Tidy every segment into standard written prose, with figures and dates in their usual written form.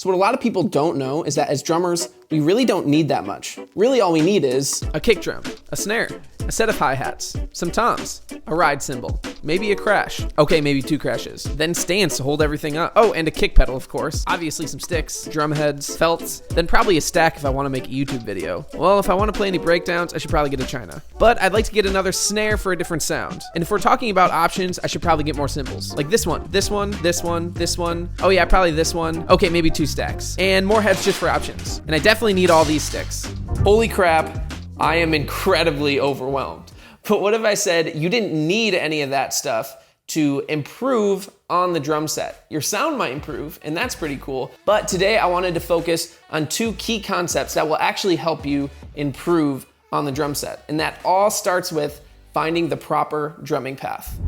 So what a lot of people don't know is that as drummers, we really don't need that much. Really all we need is a kick drum, a snare, a set of hi-hats, some toms, a ride cymbal, maybe a crash. Okay, maybe 2 crashes. Then stands to hold everything up. Oh, and a kick pedal, of course. Obviously some sticks, drum heads, felts, then probably a stack if I want to make a YouTube video. Well, if I want to play any breakdowns, I should probably get a China. But I'd like to get another snare for a different sound. And if we're talking about options, I should probably get more cymbals. Like this one, this one, this one, this one. Oh yeah, probably this one. Okay, maybe 2 stacks. And more heads just for options. And I definitely need all these sticks. Holy crap, I am incredibly overwhelmed. But what if I said you didn't need any of that stuff to improve on the drum set? Your sound might improve, and that's pretty cool. But today I wanted to focus on 2 key concepts that will actually help you improve on the drum set. And that all starts with finding the proper drumming path.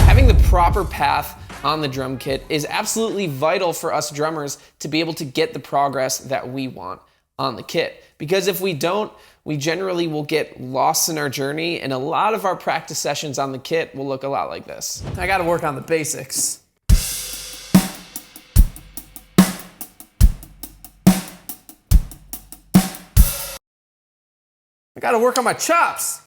Having the proper path on the drum kit is absolutely vital for us drummers to be able to get the progress that we want on the kit. Because if we don't, we generally will get lost in our journey, and a lot of our practice sessions on the kit will look a lot like this. I gotta work on the basics. I gotta work on my chops.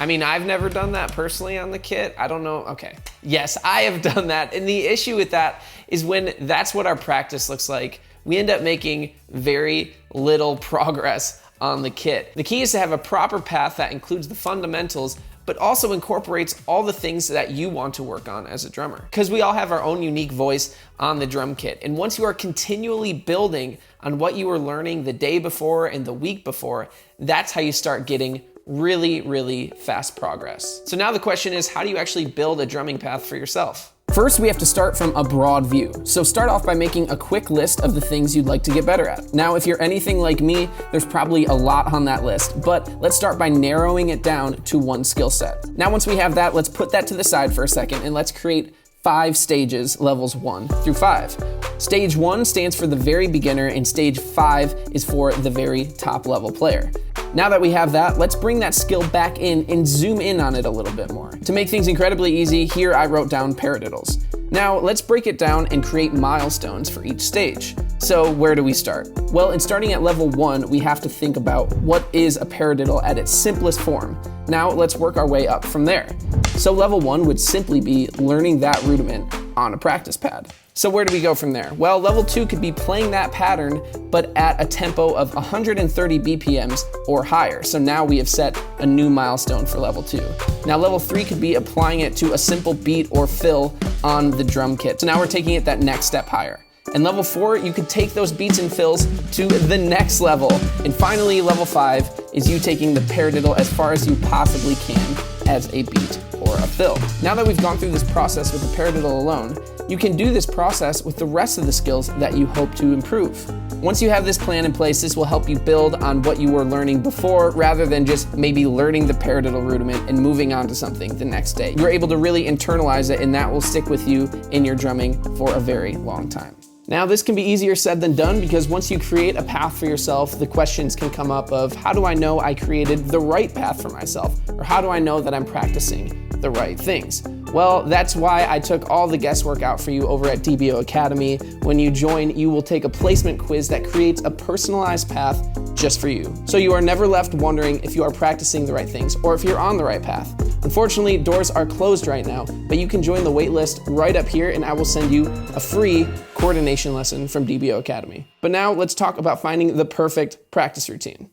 I mean, I've never done that personally on the kit. I don't know, okay. Yes, I have done that. And the issue with that is when that's what our practice looks like, we end up making very little progress on the kit. The key is to have a proper path that includes the fundamentals, but also incorporates all the things that you want to work on as a drummer. Because we all have our own unique voice on the drum kit. And once you are continually building on what you were learning the day before and the week before, that's how you start getting really, really fast progress. So now the question is, how do you actually build a drumming path for yourself? First, we have to start from a broad view. So start off by making a quick list of the things you'd like to get better at. Now, if you're anything like me, there's probably a lot on that list, but let's start by narrowing it down to one skill set. Now, once we have that, let's put that to the side for a second and let's create 5 stages, levels 1 through 5. Stage 1 stands for the very beginner and stage 5 is for the very top level player. Now that we have that, let's bring that skill back in and zoom in on it a little bit more. To make things incredibly easy, here I wrote down paradiddles. Now let's break it down and create milestones for each stage. So where do we start? Well, in starting at level 1, we have to think about what is a paradiddle at its simplest form. Now let's work our way up from there. So level 1 would simply be learning that rudiment on a practice pad. So where do we go from there? Well, level 2 could be playing that pattern, but at a tempo of 130 BPMs or higher. So now we have set a new milestone for level 2. Now level 3 could be applying it to a simple beat or fill on the drum kit. So now we're taking it that next step higher. And level 4, you could take those beats and fills to the next level. And finally, level 5 is you taking the paradiddle as far as you possibly can as a beat or a fill. Now that we've gone through this process with the paradiddle alone, you can do this process with the rest of the skills that you hope to improve. Once you have this plan in place, this will help you build on what you were learning before rather than just maybe learning the paradiddle rudiment and moving on to something the next day. You're able to really internalize it, and that will stick with you in your drumming for a very long time. Now, this can be easier said than done because once you create a path for yourself, the questions can come up of how do I know I created the right path for myself? Or how do I know that I'm practicing the right things? Well, that's why I took all the guesswork out for you over at DVO Academy. When you join, you will take a placement quiz that creates a personalized path just for you. So you are never left wondering if you are practicing the right things or if you're on the right path. Unfortunately, doors are closed right now, but you can join the waitlist right up here and I will send you a free coordination lesson from DVO Academy. But now let's talk about finding the perfect practice routine.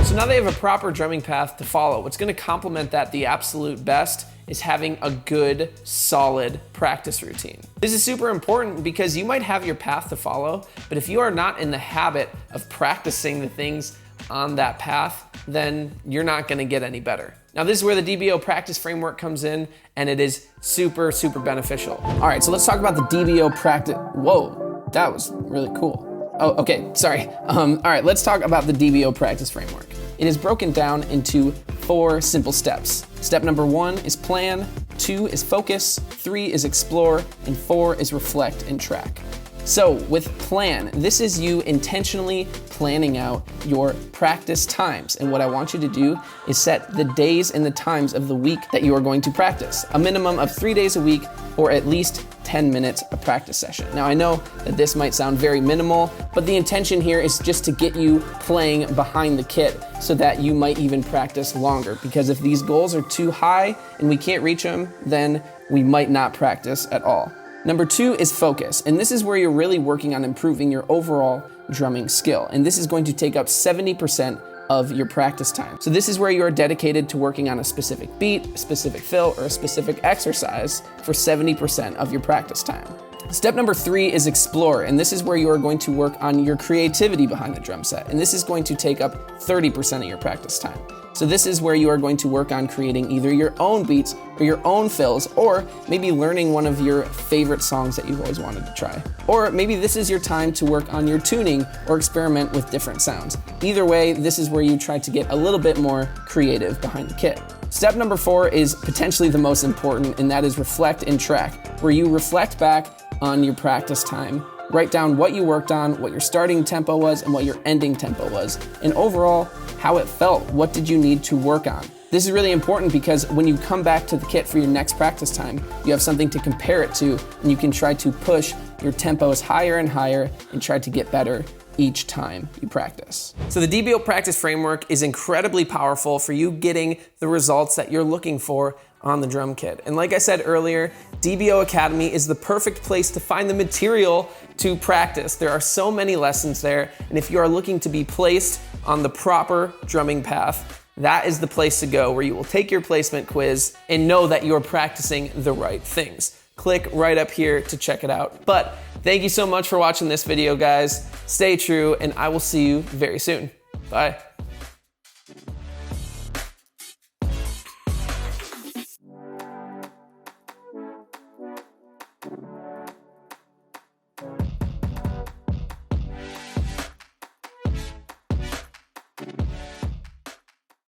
So now they have a proper drumming path to follow. What's going to complement that the absolute best is having a good, solid practice routine. This is super important because you might have your path to follow, but if you are not in the habit of practicing the things on that path, then you're not going to get any better. Now, this is where the DVO practice framework comes in, and it is super, super beneficial. All right, so let's talk about the DVO practice. Whoa, that was really cool. Oh, okay, sorry. All right, let's talk about the DVO practice framework. It is broken down into 4 simple steps. Step number 1 is plan, 2 is focus, 3 is explore, and 4 is reflect and track. So with plan, this is you intentionally planning out your practice times. And what I want you to do is set the days and the times of the week that you are going to practice. A minimum of 3 days a week or at least 10 minutes a practice session. Now I know that this might sound very minimal, but the intention here is just to get you playing behind the kit so that you might even practice longer. Because if these goals are too high and we can't reach them, then we might not practice at all. Number 2 is focus, and this is where you're really working on improving your overall drumming skill. And this is going to take up 70% of your practice time. So this is where you are dedicated to working on a specific beat, a specific fill, or a specific exercise for 70% of your practice time. Step number 3 is explore, and this is where you are going to work on your creativity behind the drum set. And this is going to take up 30% of your practice time. So this is where you are going to work on creating either your own beats or your own fills, or maybe learning one of your favorite songs that you've always wanted to try. Or maybe this is your time to work on your tuning or experiment with different sounds. Either way, this is where you try to get a little bit more creative behind the kit. Step number 4 is potentially the most important, and that is reflect and track, where you reflect back on your practice time. Write down what you worked on, what your starting tempo was, and what your ending tempo was, and overall, how it felt. What did you need to work on? This is really important because when you come back to the kit for your next practice time, you have something to compare it to, and you can try to push your tempos higher and higher and try to get better each time you practice. So the DVO practice framework is incredibly powerful for you getting the results that you're looking for on the drum kit. And like I said earlier, DVO Academy is the perfect place to find the material to practice. There are so many lessons there, and if you are looking to be placed on the proper drumming path, that is the place to go, where you will take your placement quiz and know that you're practicing the right things. Click right up here to check it out. But thank you so much for watching this video, guys. Stay true, and I will see you very soon. Bye.